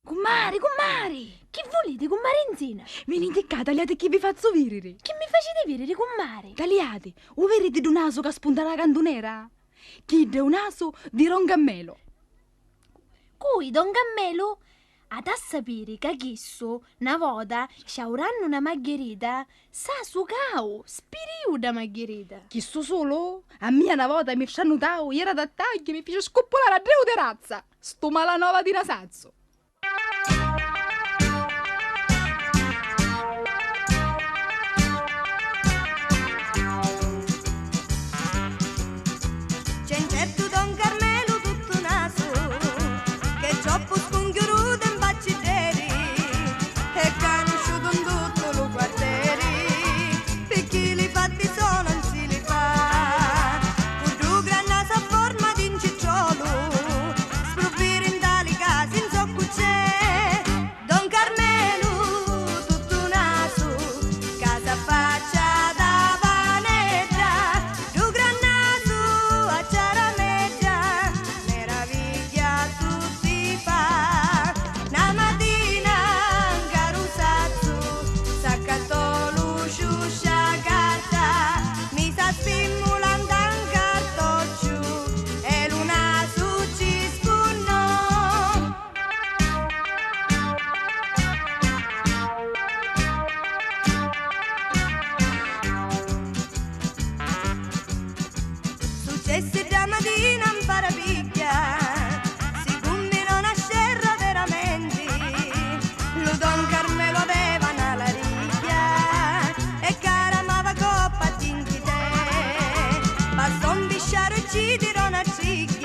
Cummari, che volete, cummarenzina? Venite qua, tagliate chi vi faccio virere. Che mi facete vedere, cummari? Tagliate, o vedete un naso che spunta la cantonera? Chi è un naso di roncammelo. Cui, Don Cammelo? Ad a sapere che chisso, una volta, sciauranno una margherita, sa su cau, spiriu da margherita. Chi sto solo? A mia una volta mi ci hanno dato, era da taglio, mi fece scoppolare a dreu de razza. Sto malanova di nasazzo. C'è un certo Don Carmelo tutto naso che troppo scongiuruto in bacciteri e conosciuto in tutto lo quartieri perché li fatti sono non si li fa con due gran naso a forma di incicciolo sprovvire in tali casi in so c'è Don Carmelo tutto naso casa faccia da vaneggia due gran naso a ciarameggia meraviglia tutti fa una mattina un carusazzo s'accattò l'usciuscia carta mi sa stimolando un cartoccio e l'una su ci spunnò. Successe da mattina in parapiglia, siccome non a scerra veramente, lo Don Carmelo aveva una lariglia e caramava coppa di inchite, bastò un bisciaro e ci tirò una cicca.